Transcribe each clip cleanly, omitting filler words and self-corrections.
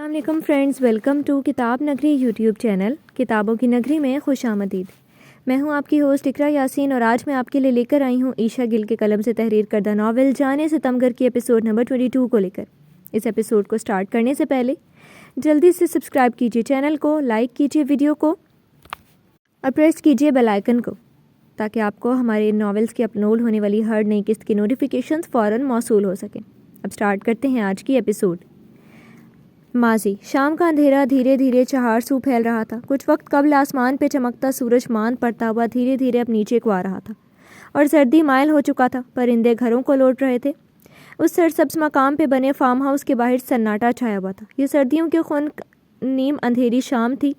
السلام علیکم friends, welcome to کتاب نگری یوٹیوب چینل کتابوں کی نگری میں خوش آمدید۔ میں ہوں آپ کی ہوسٹ اقرا یاسین، اور آج میں آپ کے لیے لے کر آئی ہوں عائشہ گل کے قلم سے تحریر کردہ ناول جانے ستمگر کی ایپیسوڈ نمبر 22 کو لے کر۔ اس ایپیسوڈ کو سٹارٹ کرنے سے پہلے جلدی سے سبسکرائب کیجیے چینل کو، لائک کیجیے ویڈیو کو اور پریس کیجیے بیل آئیکن کو، تاکہ آپ کو ہمارے ناولز کی اپلوڈ ہونے والی ہر نئی قسط کی نوٹیفیکیشنز فوراً موصول ہو سکیں۔ اب سٹارٹ کرتے ہیں آج کی ایپیسوڈ۔ ماضی شام کا اندھیرا دھیرے دھیرے چہار سو پھیل رہا تھا۔ کچھ وقت قبل آسمان پہ چمکتا سورج ماند پڑتا ہوا دھیرے دھیرے اب نیچے کو آ رہا تھا اور سردی مائل ہو چکا تھا۔ پرندے گھروں کو لوٹ رہے تھے۔ اس سرسبز مقام پہ بنے فارم ہاؤس کے باہر سناٹا چھایا ہوا تھا۔ یہ سردیوں کی خنک نیم اندھیری شام تھی۔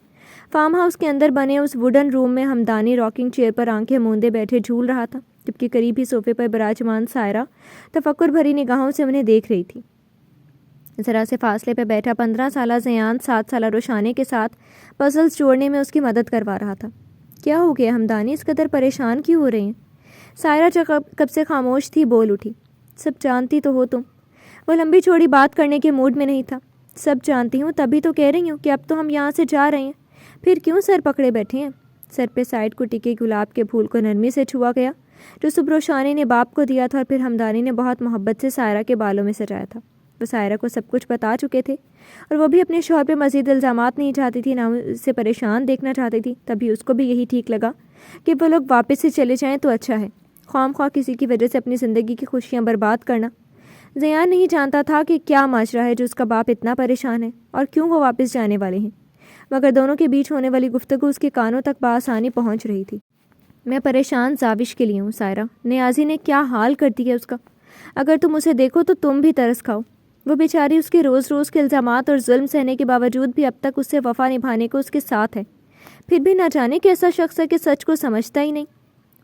فارم ہاؤس کے اندر بنے اس ووڈن روم میں ہمدانی راکنگ چیئر پر آنکھیں موندے بیٹھے جھول رہا تھا، جبکہ قریب ہی صوفے پر براجمان سائرہ تفکر بھری نگاہوں سے انہیں دیکھ رہی تھی۔ ذرا سے فاصلے پہ بیٹھا 15 سالہ زیان 7 سالہ روشانے کے ساتھ پزلز جوڑنے میں اس کی مدد کروا رہا تھا۔ کیا ہو گیا ہمدانی، اس قدر پریشان کیوں ہو رہی ہیں؟ سائرہ جو کب سے خاموش تھی بول اٹھی۔ سب جانتی تو ہو تم۔ وہ لمبی چوڑی بات کرنے کے موڈ میں نہیں تھا۔ سب جانتی ہوں، تبھی تو کہہ رہی ہوں کہ اب تو ہم یہاں سے جا رہے ہیں، پھر کیوں سر پکڑے بیٹھے ہیں؟ سر پہ سائڈ کو ٹکے گلاب کے پھول کو نرمی سے چھوا گیا، جو صبح روشانی نے باپ کو دیا تھا اور پھر ہمدانی نے بہت محبت سے سائرہ کے بالوں میں سجایا تھا۔ وہ سائرہ کو سب کچھ بتا چکے تھے اور وہ بھی اپنے شوہر پہ مزید الزامات نہیں چاہتی تھی، نہ اسے پریشان دیکھنا چاہتی تھی۔ تبھی اس کو بھی یہی ٹھیک لگا کہ وہ لوگ واپس سے چلے جائیں تو اچھا ہے، خواہ خواہ کسی کی وجہ سے اپنی زندگی کی خوشیاں برباد کرنا۔ زیان نہیں جانتا تھا کہ کیا ماجرا ہے جو اس کا باپ اتنا پریشان ہے اور کیوں وہ واپس جانے والے ہیں، مگر دونوں کے بیچ ہونے والی گفتگو اس کے کانوں تک بآسانی پہنچ رہی تھی۔ میں پریشان زاوش کے لیے ہوں سائرہ، نیازی نے کیا حال کر دیا اس کا۔ اگر تم اسے دیکھو تو تم بھی ترس کھاؤ۔ وہ بیچاری اس کے روز روز کے الزامات اور ظلم سہنے کے باوجود بھی اب تک اس سے وفا نبھانے کو اس کے ساتھ ہے، پھر بھی نہ جانے کیسا شخص ہے کہ سچ کو سمجھتا ہی نہیں۔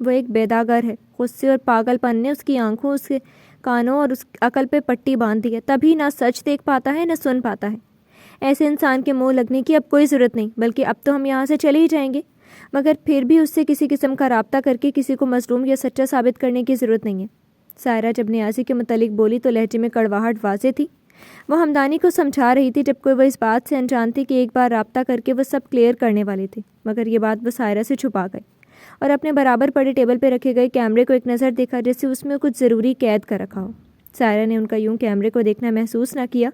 وہ ایک بیداگر ہے۔ غصے اور پاگل پن نے اس کی آنکھوں، اس کے کانوں اور اس عقل پہ پٹی باندھ دی ہے، تبھی نہ سچ دیکھ پاتا ہے نہ سن پاتا ہے۔ ایسے انسان کے منہ لگنے کی اب کوئی ضرورت نہیں، بلکہ اب تو ہم یہاں سے چلے ہی جائیں گے، مگر پھر بھی اس سے کسی قسم کا رابطہ کر کے کسی کو مظلوم یا سچا ثابت کرنے کی ضرورت نہیں ہے۔ سائرہ جب نیازی کے متعلق بولی تو لہجے میں کڑواہٹ واضح تھی۔ وہ ہمدانی کو سمجھا رہی تھی، جبکہ وہ اس بات سے انجان تھی کہ ایک بار رابطہ کر کے وہ سب کلیئر کرنے والے تھے، مگر یہ بات وہ سائرہ سے چھپا گئے اور اپنے برابر پڑے ٹیبل پہ رکھے گئے کیمرے کو ایک نظر دیکھا، جیسے اس میں کچھ ضروری قید کر رکھا ہو۔ سائرہ نے ان کا یوں کیمرے کو دیکھنا محسوس نہ کیا،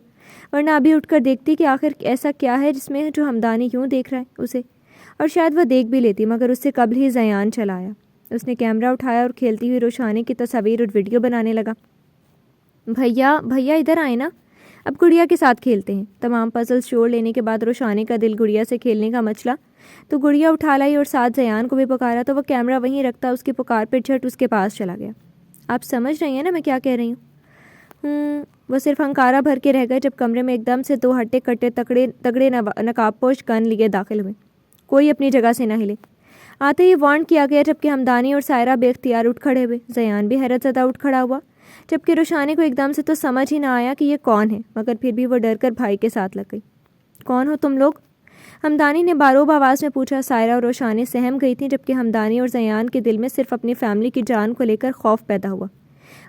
ورنہ ابھی اٹھ کر دیکھتی کہ آخر ایسا کیا ہے جس میں جو ہمدانی یوں دیکھ رہا ہے اسے، اور شاید وہ دیکھ بھی لیتی، مگر اس سے قبل ہی زیان چلا آیا۔ اس نے کیمرہ اٹھایا اور کھیلتی ہوئی روشانی کی تصاویر اور ویڈیو بنانے لگا۔ بھیا ادھر آئے نا، اب گڑیا کے ساتھ کھیلتے ہیں۔ تمام پزلز چھوڑ لینے کے بعد روشانی کا دل گڑیا سے کھیلنے کا مچلا تو گڑیا اٹھا لائی اور ساتھ زیان کو بھی پکارا تو وہ کیمرہ وہیں رکھتا اس کی پکار پہ جھٹ اس کے پاس چلا گیا۔ آپ سمجھ رہی ہیں نا میں کیا کہہ رہی ہوں؟ وہ صرف ہنکارا بھر کے رہ گئے جب کمرے میں ایک دم سے 2 ہٹے کٹے تگڑے نقاب پوش گن لیے داخل ہوئے۔ کوئی اپنی جگہ سے نہ ہلے۔ آتے ہی وارن کیا گیا، جبکہ ہمدانی اور سائرہ بے اختیار اٹھ کھڑے ہوئے۔ زیان بھی حیرت زدہ اٹھ کھڑا ہوا، جبکہ روشانی کو ایک دم سے تو سمجھ ہی نہ آیا کہ یہ کون ہے، مگر پھر بھی وہ ڈر کر بھائی کے ساتھ لگ گئی۔ کون ہو تم لوگ؟ ہمدانی نے باروب آواز میں پوچھا۔ سائرہ اور روشانی سہم گئی تھیں، جبکہ ہمدانی اور زیان کے دل میں صرف اپنی فیملی کی جان کو لے کر خوف پیدا ہوا۔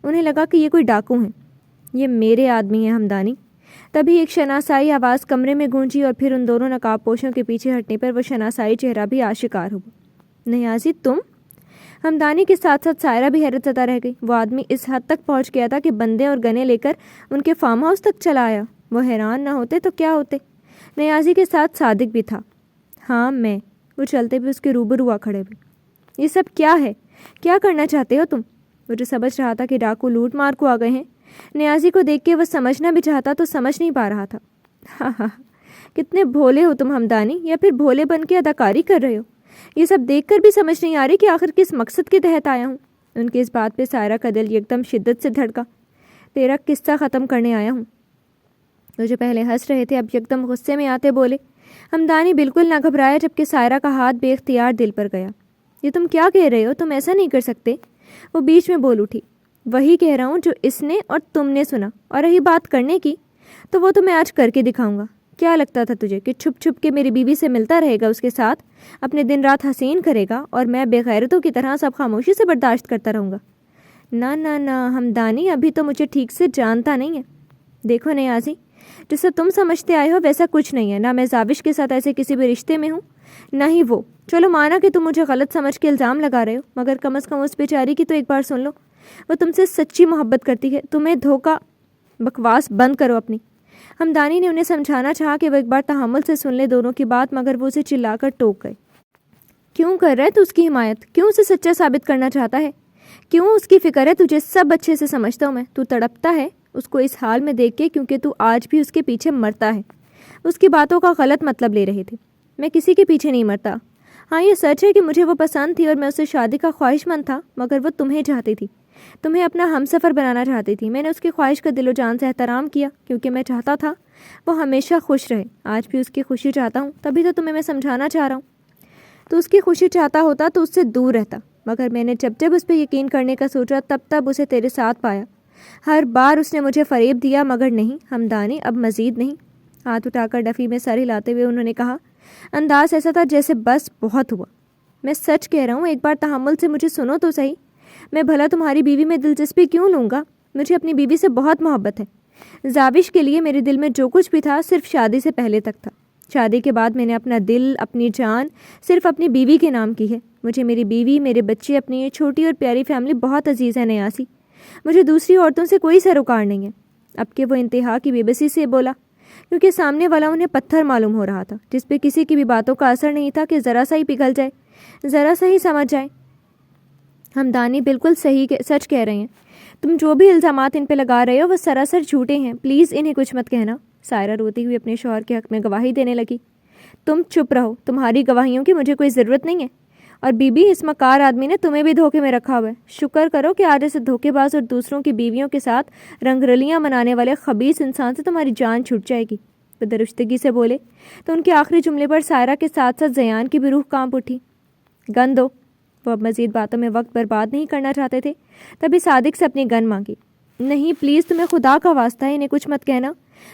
انہیں لگا کہ یہ کوئی ڈاکو ہیں۔ یہ میرے آدمی ہیں ہمدانی۔ تبھی ایک شناسائی آواز کمرے میں گونجی اور پھر ان دونوں نقاب پوشوں کے پیچھے ہٹنے پر وہ شناسائی چہرہ بھی آشکار ہوا۔ نیازی تم؟ ہمدانی کے ساتھ ساتھ سائرہ بھی حیرت زدہ رہ گئی۔ وہ آدمی اس حد تک پہنچ گیا تھا کہ بندے اور گنے لے کر ان کے فارم ہاؤس تک چلا آیا۔ وہ حیران نہ ہوتے تو کیا ہوتے؟ نیازی کے ساتھ صادق بھی تھا۔ ہاں میں۔ وہ چلتے بھی اس کے روبرو آ کھڑے ہوئے۔ یہ سب کیا ہے؟ کیا کرنا چاہتے ہو تم؟ وہ جو سمجھ رہا تھا کہ ڈاکو لوٹ مار کو آ گئے ہیں، نیازی کو دیکھ کے وہ سمجھنا بھی چاہتا تو سمجھ نہیں پا رہا تھا۔ ہاں کتنے بھولے ہو تم ہمدانی، یا پھر بھولے بن کے اداکاری کر رہے ہو؟ یہ سب دیکھ کر بھی سمجھ نہیں آ رہی کہ آخر کس مقصد کے تحت آیا ہوں۔ ان کی اس بات پہ سائرہ کا دل ایک دم شدت سے دھڑکا۔ تیرا قصہ ختم کرنے آیا ہوں۔ وہ جو پہلے ہنس رہے تھے اب یکدم غصے میں آتے بولے۔ ہمدانی بالکل نہ گھبرایا، جبکہ سائرہ کا ہاتھ بے اختیار دل پر گیا۔ یہ تم کیا کہہ رہے ہو؟ تم ایسا نہیں کر سکتے۔ وہ بیچ میں بول اٹھی۔ وہی کہہ رہا ہوں جو اس نے اور تم نے سنا، اور رہی بات کرنے کی تو وہ تو میں آج کر کے دکھاؤں گا۔ کیا لگتا تھا تجھے کہ چھپ چھپ کے میری بیوی سے ملتا رہے گا، اس کے ساتھ اپنے دن رات حسین کرے گا اور میں بے غیرتوں کی طرح سب خاموشی سے برداشت کرتا رہوں گا؟ نہ نہ نہ ہمدانی، ابھی تو مجھے ٹھیک سے جانتا نہیں ہے۔ دیکھو نیازی، جسے تم سمجھتے آئے ہو ویسا کچھ نہیں ہے. نہ میں زاوش کے ساتھ ایسے کسی بھی رشتے میں ہوں, نہ ہی وہ. چلو مانا کہ تم مجھے غلط سمجھ کے الزام لگا رہے ہو, مگر کم از کم اس بیچاری کی تو ایک بار سن لو. وہ تم سے سچی محبت کرتی ہے, تمہیں دھوکہ. بکواس بند کرو اپنی. ہمدانی نے انہیں سمجھانا چاہا کہ وہ ایک بار تحمل سے سن لے دونوں کی بات, مگر وہ اسے چلا کر ٹوک گئے. کیوں کر رہا ہے تو اس کی حمایت؟ کیوں اسے سچا ثابت کرنا چاہتا ہے؟ کیوں اس کی فکر ہے؟ تجھے سب اچھے سے سمجھتا ہوں میں. تو تڑپتا ہے اس کو اس حال میں دیکھ کے کیونکہ تو آج بھی اس کے پیچھے مرتا ہے. اس کی باتوں کا غلط مطلب لے رہے تھے. میں کسی کے پیچھے نہیں مرتا. ہاں یہ سچ ہے کہ مجھے وہ پسند تھی اور میں اسے شادی کا خواہش مند تھا, مگر وہ تمہیں چاہتی تھی, تمہیں اپنا ہم سفر بنانا چاہتی تھی. میں نے اس کی خواہش کا دل و جان سے احترام کیا کیونکہ میں چاہتا تھا وہ ہمیشہ خوش رہے. آج بھی اس کی خوشی چاہتا ہوں, تبھی تو تمہیں میں سمجھانا چاہ رہا ہوں. تو اس کی خوشی چاہتا ہوتا تو اس سے دور رہتا, مگر میں نے جب جب اس پہ یقین کرنے کا سوچا تب تب اسے تیرے ساتھ پایا. ہر بار اس نے مجھے فریب دیا, مگر نہیں ہمدانی, اب مزید نہیں. ہاتھ اٹھا کر ڈفی میں سر ہلاتے ہوئے انہوں نے کہا, انداز ایسا تھا جیسے بس بہت ہوا. میں سچ کہہ رہا ہوں, ایک بار تحمل سے مجھے سنو تو صحیح. میں بھلا تمہاری بیوی میں دلچسپی کیوں لوں گا؟ مجھے اپنی بیوی سے بہت محبت ہے. زاوش کے لیے میرے دل میں جو کچھ بھی تھا صرف شادی سے پہلے تک تھا. شادی کے بعد میں نے اپنا دل, اپنی جان صرف اپنی بیوی کے نام کی ہے. مجھے میری بیوی, میرے بچے, اپنی یہ چھوٹی اور پیاری فیملی بہت عزیز ہے نیاسی. مجھے دوسری عورتوں سے کوئی سروکار نہیں ہے. اب کہ وہ انتہا کی بے بسی سے بولا, کیونکہ سامنے والا انہیں پتھر معلوم ہو رہا تھا جس پہ کسی کی بھی باتوں کا اثر نہیں تھا کہ ذرا سا ہی پگھل جائے, ذرا سا ہی سمجھ جائے. ہمدانی بالکل سچ کہہ رہے ہیں. تم جو بھی الزامات ان پہ لگا رہے ہو وہ سراسر جھوٹے ہیں. پلیز انہیں کچھ مت کہنا. سائرہ روتی ہوئی اپنے شوہر کے حق میں گواہی دینے لگی. تم چپ رہو, تمہاری گواہیوں کی مجھے کوئی ضرورت نہیں ہے. اور بی بی, اس مکار آدمی نے تمہیں بھی دھوکے میں رکھا ہوا ہے. شکر کرو کہ آج ایسے دھوکے باز اور دوسروں کی بیویوں کے ساتھ رنگ رلیاں منانے والے خبیث انسان سے تمہاری جان چھوٹ جائے گی. وہ درشتگی سے بولے تو ان کے آخری جملے پر سائرہ کے ساتھ ساتھ زیان کی بھی روح کانپ اٹھی. گن دو. وہ اب مزید باتوں میں وقت برباد نہیں کرنا چاہتے تھے. تبھی صادق سے اپنی گن مانگی. نہیں پلیز, تمہیں خدا کا واسطہ ہے انہیں کچھ مت کہنا.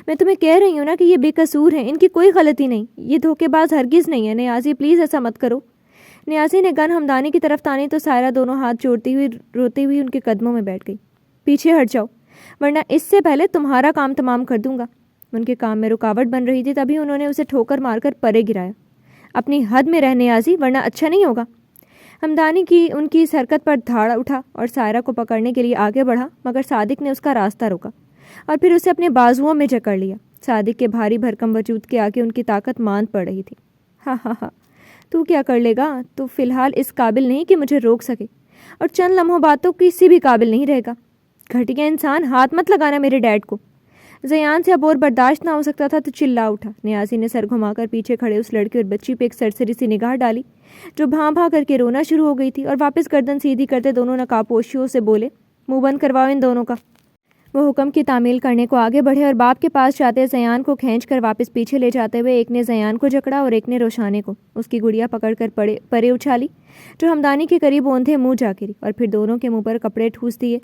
میں تمہیں کہہ رہی ہوں نا کہ یہ بے قصور ہیں, ان کی کوئی غلطی نہیں. یہ دھوکے باز ہرگز نہیں ہے. نیازی پلیز ایسا مت کرو. نیازی نے گن ہمدانی کی طرف تانی تو سائرہ دونوں ہاتھ جوڑتی ہوئی روتی ہوئی ان کے قدموں میں بیٹھ گئی. پیچھے ہٹ جاؤ ورنہ اس سے پہلے تمہارا کام تمام کر دوں گا. ان کے کام میں رکاوٹ بن رہی تھی, تبھی انہوں نے اسے ٹھوکر مار کر پرے گرایا. اپنی حد میں رہ نیازی, ورنہ اچھا نہیں ہوگا. ہمدانی کی ان کی اس حرکت پر دھاڑ اٹھا اور سائرہ کو پکڑنے کے لیے آگے بڑھا, مگر صادق نے اس کا راستہ روکا اور پھر اسے اپنے بازوؤں میں جکڑ لیا. صادق کے بھاری بھرکم وجود کے آگے ان کی طاقت ماند پڑ رہی تھی. ہاں ہاں ہاں, تو کیا کر لے گا؟ تو فی الحال اس قابل نہیں کہ مجھے روک سکے, اور چند لمحوں بعد تو کسی بھی قابل نہیں رہے گا. گھٹیا انسان, ہاتھ مت لگانا میرے ڈیڈ کو. زیان سے اب اور برداشت نہ ہو سکتا تھا تو چلا اٹھا. نیازی نے سر گھما کر پیچھے کھڑے اس لڑکی اور بچی پہ ایک سرسری سی نگاہ ڈالی جو بھاں بھاں کر کے رونا شروع ہو گئی تھی, اور واپس گردن سیدھی کرتے دونوں نقابپوشیوں سے بولے, منہ بند کرواؤ ان دونوں کا. وہ حکم کی تعمیل کرنے کو آگے بڑھے اور باپ کے پاس جاتے زیان کو کھینچ کر واپس پیچھے لے جاتے ہوئے ایک نے زیان کو جکڑا اور ایک نے روشانے کو. اس کی گڑیا پکڑ کر پرے اچھالی جو ہمدانی کے قریب اوندھے منہ جا گری, اور پھر دونوں کے منہ پر کپڑے ٹھوس دیے.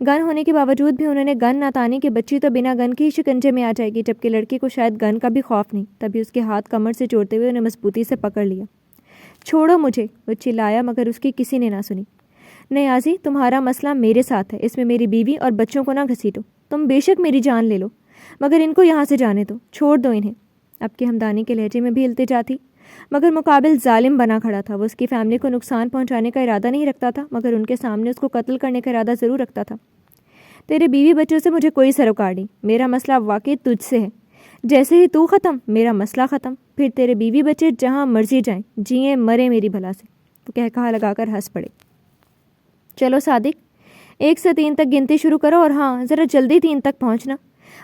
گن ہونے کے باوجود بھی انہوں نے گن نہ تانی کہ بچی تو بنا گن کے ہی شکنجے میں آ جائے گی, جبکہ لڑکی کو شاید گن کا بھی خوف نہیں. تبھی اس کے ہاتھ کمر سے جوڑتے ہوئے انہیں مضبوطی سے پکڑ لیا. چھوڑو مجھے, وہ چلایا, مگر اس کی کسی نے نہ سنی. نیازی, تمہارا مسئلہ میرے ساتھ ہے, اس میں میری بیوی اور بچوں کو نہ گھسیٹو. تم بے شک میری جان لے لو, مگر ان کو یہاں سے جانے دو, چھوڑ دو انہیں. اب کے ہمدانی کے لہجے میں بھی التجا تھی, مگر مقابل ظالم بنا کھڑا تھا. وہ اس کی فیملی کو نقصان پہنچانے کا ارادہ نہیں رکھتا تھا, مگر ان کے سامنے اس کو قتل کرنے کا ارادہ ضرور رکھتا تھا. تیرے بیوی بچوں سے مجھے کوئی سروکار نہیں. میرا مسئلہ واقعی تجھ سے ہے. جیسے ہی تو ختم, میرا مسئلہ ختم. پھر تیرے بیوی بچے جہاں مرضی جائیں, جئیں مرے میری بھلا سے. تو کہہ کہا لگا کر ہنس پڑے. چلو صادق, 1 سے 3 تک گنتی شروع کرو, اور ہاں ذرا جلدی 3 تک پہنچنا.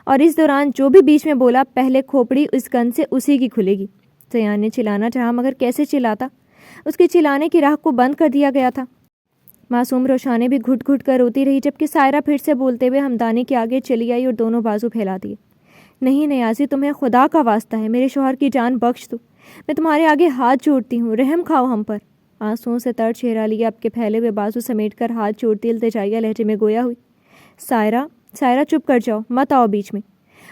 اور اس دوران جو بھی بیچ میں بولا پہلے کھوپڑی اس گن سے اسی کی کھلے گی. زیان نے چلانا چاہا, مگر کیسے چلاتا؟ اس کے چلانے کی راہ کو بند کر دیا گیا تھا. معصوم روشانے بھی گھٹ گھٹ کر روتی رہی, جبکہ سائرہ پھر سے بولتے ہوئے ہمدانی کے آگے چلی آئی اور دونوں بازو پھیلا دیے. نہیں نیازی, تمہیں خدا کا واسطہ ہے, میرے شوہر کی جان بخش دو. میں تمہارے آگے ہاتھ جوڑتی ہوں, رحم کھاؤ ہم پر. آنسوؤں سے تر چہرہ لیا اب کے پھیلے ہوئے بازو سمیٹ کر ہاتھ جوڑتی التجائیہ لہجے میں گویا ہوئی. سائرہ چپ کر جاؤ, مت آؤ بیچ میں.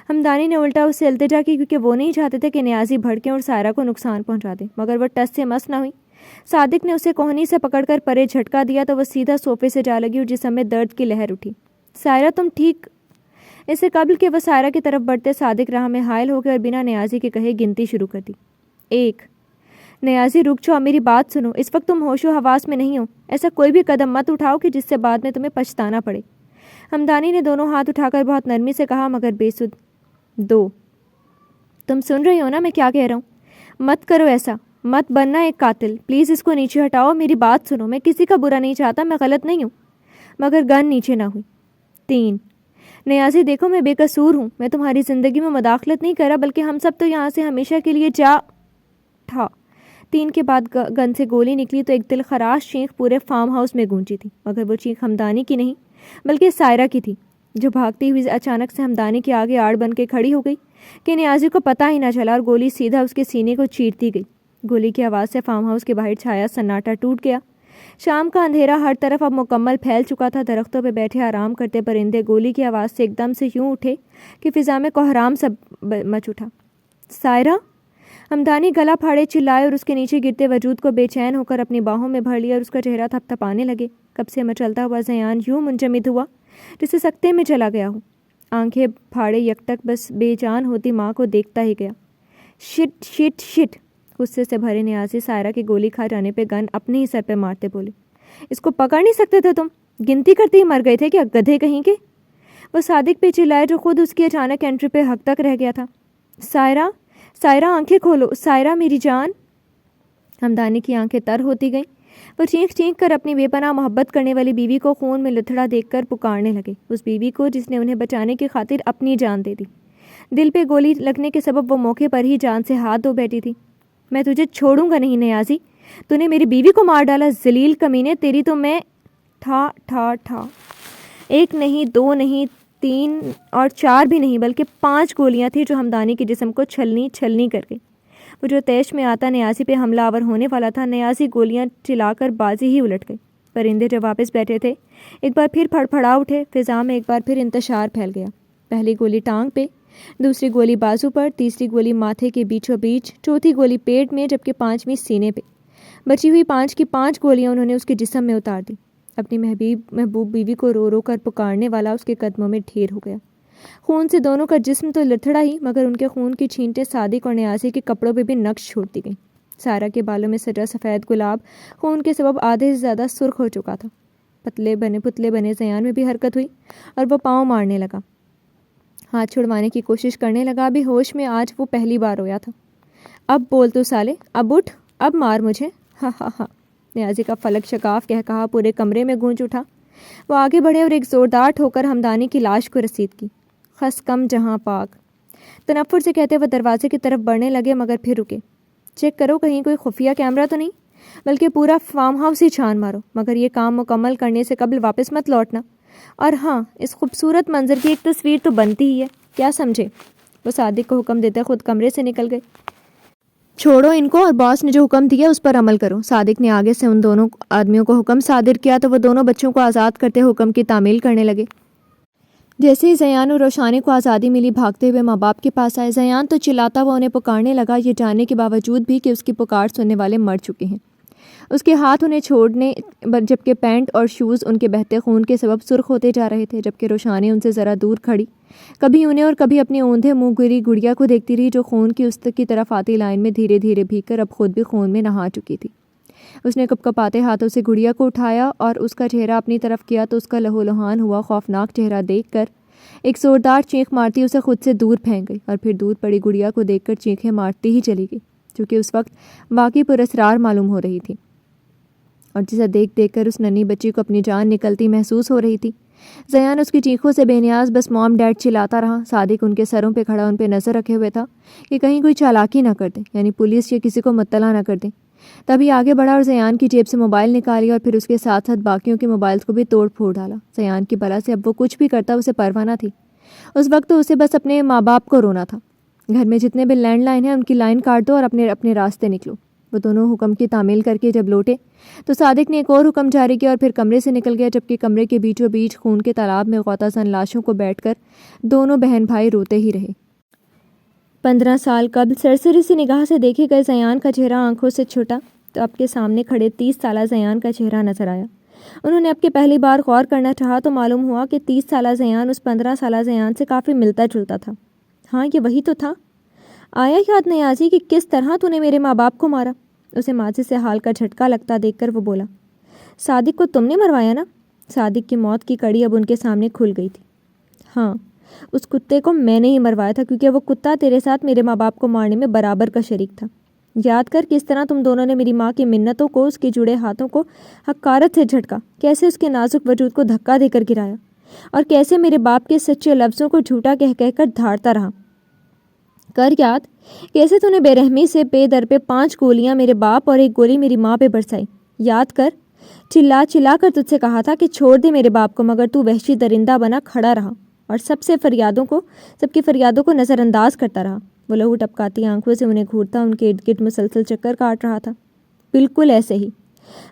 ہمدانی نے الٹا اس سے التجا کی, کیونکہ وہ نہیں چاہتے تھے کہ نیازی بھڑکیں اور سائرہ کو نقصان پہنچا دیں, مگر وہ ٹس سے مس نہ ہوئی. صادق نے اسے کوہنی سے پکڑ کر پرے جھٹکا دیا تو وہ سیدھا صوفے سے جا لگی اور جسم میں درد کی لہر اٹھی. سائرہ تم ٹھیک؟ اس سے قبل کہ وہ سائرہ کی طرف بڑھتے صادق راہ میں حائل ہو گئے اور بنا نیازی کے کہے گنتی شروع کر دی. 1. نیازی رک جاؤ، میری بات سنو. اس وقت تم ہوش و حواس میں نہیں ہو. ایسا کوئی بھی قدم مت اٹھاؤ کہ جس سے بعد میں تمہیں پچھتانا پڑے. ہمدانی نے دونوں ہاتھ اٹھا کر بہت نرمی سے کہا مگر بے سود. 2. تم سن رہی ہو نا میں کیا کہہ رہا ہوں؟ مت کرو ایسا، مت بننا ایک قاتل. پلیز اس کو نیچے ہٹاؤ، میری بات سنو. میں کسی کا برا نہیں چاہتا، میں غلط نہیں ہوں، مگر گن نیچے نہ ہوئی. 3. نیازی دیکھو میں بے قصور ہوں، میں تمہاری زندگی میں مداخلت نہیں کر رہا، بلکہ ہم سب تو یہاں سے ہمیشہ کے لیے جا تھا. 3 کے بعد گن سے گولی نکلی تو ایک دل خراش چیخ پورے فارم ہاؤس میں گونجی تھی، مگر وہ چیخ ہمدانی کی نہیں بلکہ سائرہ کی تھی، جو بھاگتی ہوئی اچانک سے ہمدانی کے آگے آڑ بن کے کھڑی ہو گئی کہ نیازی کو پتہ ہی نہ چلا اور گولی سیدھا اس کے سینے کو چیرتی گئی. گولی کی آواز سے فارم ہاؤس کے باہر چھایا سناٹا ٹوٹ گیا. شام کا اندھیرا ہر طرف اب مکمل پھیل چکا تھا. درختوں پہ بیٹھے آرام کرتے پرندے گولی کی آواز سے ایک دم سے یوں اٹھے کہ فضا میں کوہرام سب مچ اٹھا. سائرہ! ہمدانی گلا پھاڑے چلائے اور اس کے نیچے گرتے وجود کو بے چین ہو کر اپنی باہوں میں بھر لیا اور اس کا چہرہ تھپ تھپانے لگے. کب سے مچلتا ہوا زیان یوں منجمد ہوا جسے سکتے میں چلا گیا ہو. آنکھیں پھاڑے یکتک بس بے جان ہوتی ماں کو دیکھتا ہی گیا. Shit shit shit! غصے سے بھرے نیازی سائرہ کی گولی کھا جانے پہ گن اپنے ہی سر پہ مارتے بولے. اس کو پکڑ نہیں سکتے تھے تم؟ گنتی کرتے ہی مر گئے تھے کیا گدھے کہیں کے؟ وہ صادق پہ چلائے جو خود اس کی اچانک انٹری پہ حق تک رہ گیا تھا. سائرہ! سائرہ آنکھیں کھولو، سائرہ میری جان! ہمدانی کی آنکھیں تر ہوتی گئیں. وہ چینخ چینخ کر اپنی بے پناہ محبت کرنے والی بیوی کو خون میں لتھڑا دیکھ کر پکارنے لگے. اس بیوی کو جس نے انہیں بچانے کی خاطر اپنی جان دے دی. دل پہ گولی لگنے کے سبب وہ موقع پر ہی جان سے ہاتھ دھو بیٹھی تھی. میں تجھے چھوڑوں گا نہیں نیازی، تو نے میری بیوی کو مار ڈالا ذلیل کمینے، تیری تو میں ٹھا ٹھا ٹھا. 1 نہیں 2 نہیں 3 اور 4 بھی نہیں بلکہ 5 گولیاں تھیں جو ہمدانی کے جسم کو چھلنی چھلنی کر گئی. وہ جو تیش میں آتا نیازی پہ حملہ آور ہونے والا تھا، نیازی گولیاں چلا کر بازی ہی الٹ گئی. پرندے جو واپس بیٹھے تھے ایک بار پھر پھڑ پھڑا اٹھے. فضا میں ایک بار پھر انتشار پھیل گیا. پہلی گولی ٹانگ پہ، دوسری گولی بازو پر، تیسری گولی ماتھے کے بیچوں بیچ، چوتھی گولی پیٹ میں، جبکہ 5ویں سینے پہ. بچی ہوئی 5 کی 5 گولیاں انہوں نے اس کے جسم میں اتار دی. اپنی محبوب بیوی کو رو رو کر پکارنے والا اس کے قدموں میں ڈھیر ہو گیا. خون سے دونوں کا جسم تو لتھڑا ہی، مگر ان کے خون کی چھینٹیں صادق اور نیازی کے کپڑوں پہ بھی نقش چھوڑتی گئیں. سائرہ کے بالوں میں سجا سفید گلاب خون کے سبب آدھے سے زیادہ سرخ ہو چکا تھا. پتلے بنے زیان میں بھی حرکت ہوئی اور وہ پاؤں مارنے لگا، ہاتھ چھڑوانے کی کوشش کرنے لگا. ابھی ہوش میں آج وہ پہلی بار رویا تھا. اب بول تو سالے، اب اٹھ، اب مار مجھے. ہاں ہاں ہاں! نیازی کا فلک شکاف کہہ کہا پورے کمرے میں گونج اٹھا. وہ آگے بڑھے اور ایک زوردار ٹھوکر ہمدانی کی لاش کو رسید کی. خس کم جہاں پاک! تنفر سے کہتے وہ دروازے کی طرف بڑھنے لگے مگر پھر رکے. چیک کرو کہیں کوئی خفیہ کیمرہ تو نہیں، بلکہ پورا فارم ہاؤس ہی چھان مارو، مگر یہ کام مکمل کرنے سے قبل واپس مت لوٹنا. اور ہاں، اس خوبصورت منظر کی ایک تصویر تو بنتی ہی ہے، کیا سمجھے؟ وہ صادق کو حکم دیتے خود کمرے سے نکل گئے. چھوڑو ان کو اور باس نے جو حکم دیا اس پر عمل کرو. صادق نے آگے سے ان دونوں آدمیوں کو حکم صادر کیا تو وہ دونوں بچوں کو آزاد کرتے حکم کی تعمیل کرنے لگے. جیسے ہی زیان اور روشانی کو آزادی ملی بھاگتے ہوئے ماں باپ کے پاس آئے. زیان تو چلاتا ہوا انہیں پکارنے لگا، یہ جاننے کے باوجود بھی کہ اس کی پکار سننے والے مر چکے ہیں. اس کے ہاتھ انہیں چھوڑنے جبکہ پینٹ اور شوز ان کے بہتے خون کے سبب سرخ ہوتے جا رہے تھے، جبکہ روشانی ان سے ذرا دور کھڑی کبھی انہیں اور کبھی اپنے اوندھے منہ گری گڑیا کو دیکھتی رہی جو خون کی اس کی طرف آتی لائن میں دھیرے دھیرے بھیگ کر اب خود بھی خون میں نہا چکی تھی. اس نے کپکپاتے ہاتھوں سے گڑیا کو اٹھایا اور اس کا چہرہ اپنی طرف کیا تو اس کا لہو لہان ہوا خوفناک چہرہ دیکھ کر ایک زوردار چینخ مارتی اسے خود سے دور پھینک گئی اور پھر دور پڑی گڑیا کو دیکھ کر چینخیں مارتی ہی چلی گئی، جو کہ اس وقت واقعی پراسرار معلوم ہو رہی تھی اور جسے دیکھ دیکھ کر اس ننھی بچی کو اپنی جان نکلتی محسوس ہو رہی تھی. زیان اس کی چیخوں سے بے نیاز بس موم ڈیڈ چلاتا رہا. صادق ان کے سروں پہ کھڑا ان پہ نظر رکھے ہوئے تھا کہ کہیں کوئی چالاکی نہ کر دیں، یعنی پولیس یا کسی کو مطلع نہ کر دیں. تبھی آگے بڑھا اور زیان کی جیب سے موبائل نکالی اور پھر اس کے ساتھ ساتھ باقیوں کے موبائلز کو بھی توڑ پھوڑ ڈالا. زیان کی بلا سے اب وہ کچھ بھی کرتا اسے پرواہ نہ تھی. اس وقت تو اسے بس اپنے ماں باپ کو رونا تھا. گھر میں جتنے بھی لینڈ لائن ہیں ان کی لائن کاٹ دو اور اپنے راستے نکلو. وہ دونوں حکم کی تعمیل کر کے جب لوٹے تو صادق نے ایک اور حکم جاری کیا اور پھر کمرے سے نکل گیا، جبکہ کمرے کے بیچوں بیچ خون کے تالاب میں غوطہ زن لاشوں کو بیٹھ کر دونوں بہن بھائی روتے ہی رہے. 15 سال قبل سرسری سی نگاہ سے دیکھے گئے زیان کا چہرہ آنکھوں سے چھٹا تو اب کے سامنے کھڑے 30 سالہ زیان کا چہرہ نظر آیا. انہوں نے اب کے پہلی بار غور کرنا چاہا تو معلوم ہوا کہ 30 سالہ زیان اس 15 سالہ زیان سے کافی ملتا جلتا تھا۔ ہاں یہ وہی تو تھا۔ آیا یاد نیازی کہ کس طرح تو نے میرے ماں باپ کو مارا؟ اسے ماضی سے حال کا جھٹکا لگتا دیکھ کر وہ بولا، صادق کو تم نے مروایا نا؟ صادق کی موت کی کڑی اب ان کے سامنے کھل گئی تھی۔ ہاں، اس کتے کو میں نے ہی مروایا تھا کیونکہ وہ کتا تیرے ساتھ میرے ماں باپ کو مارنے میں برابر کا شریک تھا۔ یاد کر کس طرح تم دونوں نے میری ماں کی منتوں کو، اس کے جڑے ہاتھوں کو حقارت سے جھٹکا، کیسے اس کے نازک وجود کو دھکا دے کر گرایا، اور کیسے میرے باپ کے سچے لفظوں کو جھوٹا کہہ کر دھاڑتا رہا۔ کر یاد کیسے تو نے بے رحمی سے پے در پہ 5 گولیاں میرے باپ اور 1 گولی میری ماں پہ برسائی۔ یاد کر چلا چلا کر تجھ سے کہا تھا کہ چھوڑ دے میرے باپ کو، مگر تو وحشی درندہ بنا کھڑا رہا اور سب کی فریادوں کو نظر انداز کرتا رہا۔ وہ لہو ٹپکاتی آنکھوں سے انہیں گھورتا ان کے ارد گرد مسلسل چکر کاٹ رہا تھا۔ بالکل ایسے ہی،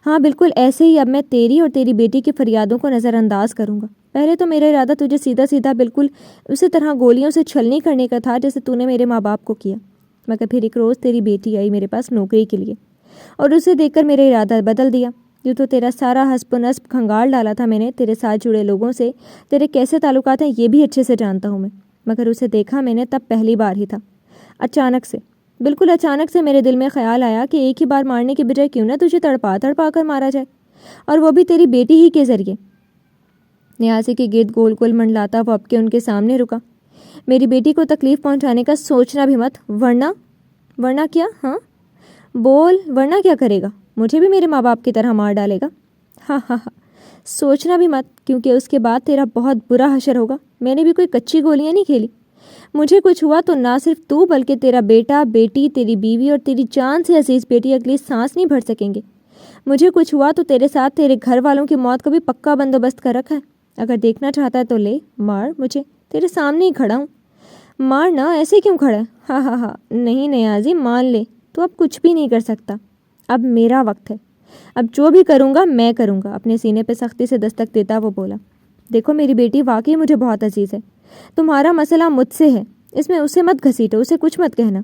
ہاں بالکل ایسے ہی اب میں تیری اور تیری بیٹی کی فریادوں کو نظر انداز کروں گا۔ پہلے تو میرا ارادہ تجھے سیدھا سیدھا بالکل اسی طرح گولیوں سے چھلنی کرنے کا تھا جیسے تو نے میرے ماں باپ کو کیا، مگر پھر ایک روز تیری بیٹی آئی میرے پاس نوکری کے لیے اور اسے دیکھ کر میرا ارادہ بدل دیا۔ جو تو تیرا سارا حسب و نسب کھنگال ڈالا تھا میں نے، تیرے ساتھ جڑے لوگوں سے تیرے کیسے تعلقات ہیں یہ بھی اچھے سے جانتا ہوں میں، مگر اسے دیکھا میں نے تب پہلی بار ہی تھا۔ اچانک سے، بالکل اچانک سے میرے دل میں خیال آیا کہ ایک ہی بار مارنے کی بجائے کیوں نہ تجھے تڑپا تڑپا کر مارا جائے، اور وہ بھی تیری بیٹی ہی کے ذریعے۔ نیازی کے گرد گول گول منڈلاتا وہ اب کے ان کے سامنے رکا۔ میری بیٹی کو تکلیف پہنچانے کا سوچنا بھی مت، ورنہ کیا؟ ہاں بول، ورنہ کیا کرے گا؟ مجھے بھی میرے ماں باپ کی طرح مار ڈالے گا؟ ہاں ہاں ہاں، سوچنا بھی مت، کیونکہ اس کے بعد تیرا بہت برا حشر ہوگا۔ میں نے بھی کوئی کچی گولیاں نہیں کھیلی۔ مجھے کچھ ہوا تو نہ صرف تو بلکہ تیرا بیٹا، بیٹی، تیری بیوی اور تیری جان سے عزیز بیٹی اگلی سانس نہیں بھر سکیں گے۔ مجھے کچھ ہوا تو تیرے ساتھ تیرے گھر والوں کی موت کا بھی پکا بندوبست کر رکھا ہے۔ اگر دیکھنا چاہتا ہے تو لے مار، مجھے تیرے سامنے ہی کھڑا ہوں۔ مارنا ایسے کیوں کھڑا ہے؟ ہاں ہاں ہاں، نہیں نیازی مان لے، تو اب کچھ بھی نہیں کر سکتا۔ اب میرا وقت ہے، اب جو بھی کروں گا میں کروں گا۔ اپنے سینے پہ سختی سے دستک دیتا وہ بولا، دیکھو میری بیٹی واقعی مجھے بہت عزیز ہے، تمہارا مسئلہ مجھ سے ہے، اس میں اسے مت گھسیٹو، اسے کچھ مت کہنا۔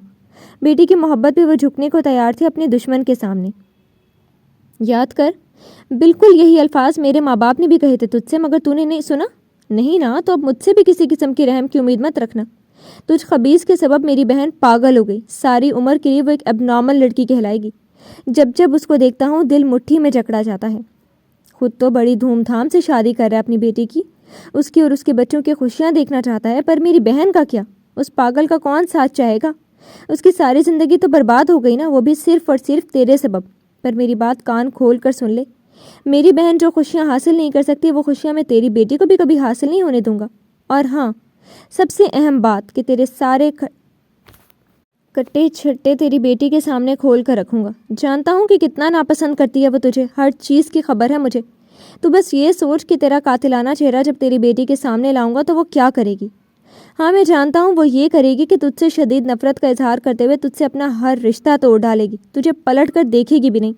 بیٹی کی محبت پہ وہ جھکنے کو تیار تھی اپنے دشمن کے سامنے۔ یاد کر بالکل یہی الفاظ میرے ماں باپ نے بھی کہے تھے تجھ سے، مگر تو نے نہیں سنا۔ نہیں نا، تو اب مجھ سے بھی کسی قسم کی رحم کی امید مت رکھنا۔ تجھ خبیث کے سبب میری بہن پاگل ہو گئی، ساری عمر کے لیے وہ ایک اب نارمل لڑکی کہلائے گی۔ جب جب اس کو دیکھتا ہوں دل مٹھی میں جکڑا جاتا ہے۔ خود تو بڑی دھوم دھام سے شادی کر رہا ہے اپنی بیٹی کی، اس کی اور اس کے بچوں کی خوشیاں دیکھنا چاہتا ہے، پر میری بہن کا کیا؟ اس پاگل کا کون ساتھ چاہے گا؟ اس کی ساری زندگی تو برباد ہو گئی نا، وہ بھی صرف اور صرف تیرے سبب۔ پر میری بات کان کھول کر سن لے، میری بہن جو خوشیاں حاصل نہیں کر سکتی وہ خوشیاں میں تیری بیٹی کو بھی کبھی حاصل نہیں ہونے دوں گا۔ اور ہاں، سب سے اہم بات کہ تیرے سارے کٹے چھٹے تیری بیٹی کے سامنے کھول کر رکھوں گا۔ جانتا ہوں کہ کتنا ناپسند کرتی ہے وہ تجھے، ہر چیز کی خبر ہے مجھے۔ تو بس یہ سوچ کہ تیرا قاتلانہ چہرہ جب تیری بیٹی کے سامنے لاؤں گا تو وہ کیا کرے گی۔ ہاں میں جانتا ہوں وہ یہ کرے گی کہ تجھ سے شدید نفرت کا اظہار کرتے ہوئے تجھ سے اپنا ہر رشتہ توڑ ڈالے گی، تجھے پلٹ کر دیکھے گی بھی نہیں،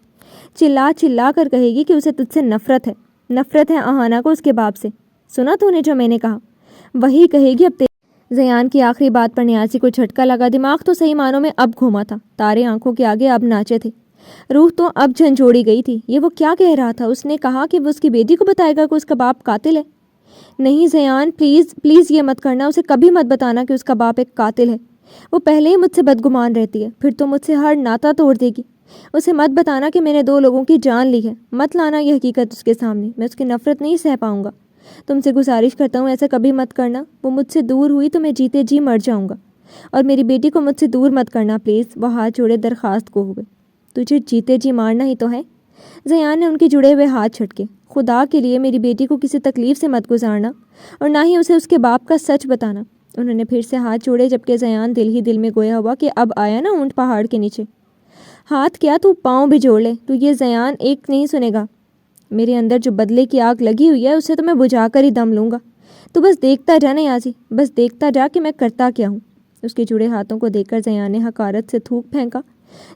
چلا چلا کر کہے گی کہ اسے تجھ سے نفرت ہے آہانہ کو اس کے باپ سے۔ سنا تو نے جو میں نے کہا؟ وہی کہے گی اب زیان کی آخری بات پر نیازی کو جھٹکا لگا۔ دماغ تو صحیح معنوں میں اب گھوما تھا، تارے آنکھوں کے آگے اب ناچے تھے، روح تو اب جھنجھوڑی گئی تھی۔ یہ وہ کیا کہہ رہا تھا؟ اس نے کہا کہ وہ اس کی بیٹی کو بتائے گا کہ اس کا باپ قاتل ہے؟ نہیں زیان، پلیز پلیز یہ مت کرنا، اسے کبھی مت بتانا کہ اس کا باپ ایک قاتل ہے۔ وہ پہلے ہی مجھ سے بدگمان رہتی ہے، پھر تو مجھ سے ہر ناتا توڑ دے گی۔ اسے مت بتانا کہ میں نے 2 لوگوں کی جان لی ہے، مت لانا یہ حقیقت اس کے سامنے، میں اس کی نفرت نہیں سہ پاؤں گا۔ تم سے گزارش کرتا ہوں ایسا کبھی مت کرنا، وہ مجھ سے دور ہوئی تو میں جیتے جی مر جاؤں گا، اور میری بیٹی کو مجھ سے دور مت کرنا پلیز۔ وہ ہاتھ جوڑے درخواست کو ہوئے۔ تجھے جیتے جی مارنا ہی تو ہے؟ زیان نے ان کے جڑے ہوئے ہاتھ چھٹکے۔ خدا کے لیے میری بیٹی کو کسی تکلیف سے مت گزارنا، اور نہ ہی اسے اس کے باپ کا سچ بتانا۔ انہوں نے پھر سے ہاتھ جوڑے، جبکہ زیان دل ہی دل میں گویا ہوا کہ اب آیا نا اونٹ پہاڑ کے نیچے۔ ہاتھ کیا تو پاؤں بھی جوڑ لے، تو یہ زیان ایک نہیں سنے گا۔ میرے اندر جو بدلے کی آگ لگی ہوئی ہے اسے تو میں بجھا کر ہی دم لوں گا۔ تو بس دیکھتا جا نیازی، بس دیکھتا جا کہ میں کرتا کیا ہوں۔ اس کے جڑے ہاتھوں کو دیکھ کر زیان نے حقارت سے تھوک پھینکا۔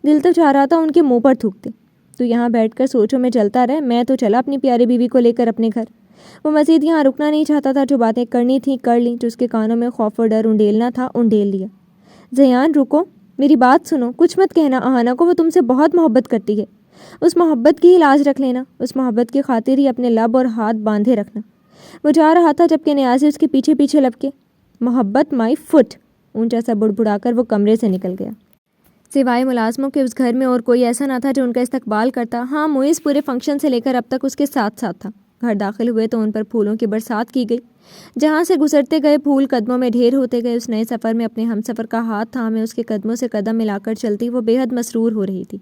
دل تو چاہ رہا تھا ان کے منہ پر تھوکتے۔ تو یہاں بیٹھ کر سوچوں میں جلتا رہے، میں تو چلا اپنی پیاری بیوی کو لے کر اپنے گھر۔ وہ مزید یہاں رکنا نہیں چاہتا تھا، جو باتیں کرنی تھیں کر لیں، جو اس کے کانوں میں خوف اور ڈر انڈیلنا تھا انڈیل لیا۔ زیان رکو، میری بات سنو، کچھ مت کہنا آہانہ کو، وہ تم سے بہت محبت کرتی ہے۔ اس محبت کی ہی لاج رکھ لینا، اس محبت کی خاطر ہی اپنے لب اور ہاتھ باندھے رکھنا۔ وہ جا رہا تھا جبکہ نیازی اس کے پیچھے پیچھے لپکے۔ محبت مائی فٹ، اونچا سا بڑبڑا کر وہ کمرے سے نکل گیا۔ سوائے ملازموں کے اس گھر میں اور کوئی ایسا نہ تھا جو ان کا استقبال کرتا۔ ہاں، معیز پورے فنکشن سے لے کر اب تک اس کے ساتھ ساتھ تھا۔ گھر داخل ہوئے تو ان پر پھولوں کی برسات کی گئی۔ جہاں سے گزرتے گئے پھول قدموں میں ڈھیر ہوتے گئے۔ اس نئے سفر میں اپنے ہم سفر کا ہاتھ تھامے اس کے قدموں سے قدم ملا کر چلتی وہ بے حد مسرور ہو رہی تھی۔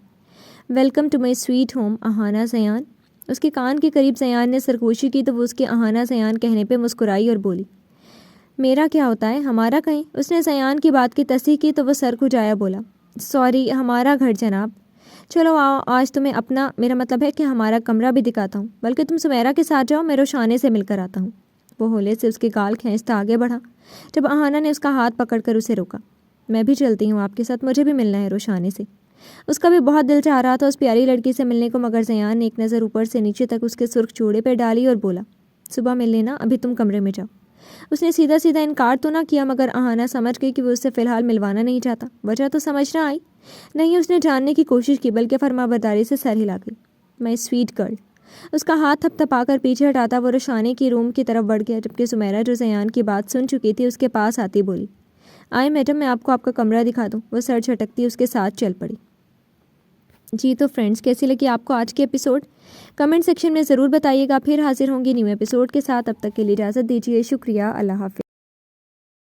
Welcome to my sweet home Ahana Zayan. اس کے کان کے قریب زیان نے سرگوشی کی تو وہ اس کے اہانا زیان کہنے پہ مسکرائی اور بولی، میرا کیا ہوتا ہے، ہمارا کہیں۔ اس نے زیان کی بات کی تصحیح کی تو وہ سر کھجایا بولا، سوری، ہمارا گھر جناب۔ چلو آؤ، آج تمہیں اپنا، میرا مطلب ہے کہ ہمارا کمرہ بھی دکھاتا ہوں، بلکہ تم سمیرا کے ساتھ جاؤ، میں روشانے سے مل کر آتا ہوں۔ وہ ہولے سے اس کے گال کھینچتا آگے بڑھا جب اہانا نے اس کا ہاتھ پکڑ کر اسے روکا۔ میں بھی چلتی ہوں آپ کے ساتھ، مجھے بھی ملنا ہے روشانے سے۔ اس کا بھی بہت دل چاہ رہا تھا اس پیاری لڑکی سے ملنے کو، مگر زیان نے ایک نظر اوپر سے نیچے تک اس کے سرخ چوڑے پہ ڈالی اور بولا، صبح مل لینا، ابھی تم کمرے میں جاؤ۔ اس نے سیدھا سیدھا انکار تو نہ کیا، مگر اہانا سمجھ گئی کہ وہ اس سے فی الحال ملوانا نہیں چاہتا۔ وجہ تو سمجھ نہ آئی نہیں، اس نے جاننے کی کوشش کی، بلکہ فرما برداری سے سر ہلا گئی۔ مائی سویٹ گرل۔ اس کا ہاتھ تھپ تھپا کر پیچھے ہٹاتا وہ روشانے کی روم کی طرف بڑھ گیا، جبکہ سمیرا جو زیان کی بات سن چکی تھی اس کے پاس آتی بولی، آئے میڈم، میں آپ کو آپ کا کمرہ دکھا دوں۔ وہ سر جھٹکتی اس کے ساتھ چل پڑی۔ جی تو فرینڈس، کیسی لگی آپ کو آج کی ایپیسوڈ؟ کمنٹ سیکشن میں ضرور بتائیے گا۔ پھر حاضر ہوں گی نیو ایپیسوڈ کے ساتھ، اب تک کے لیے اجازت دیجیے، شکریہ، اللہ حافظ۔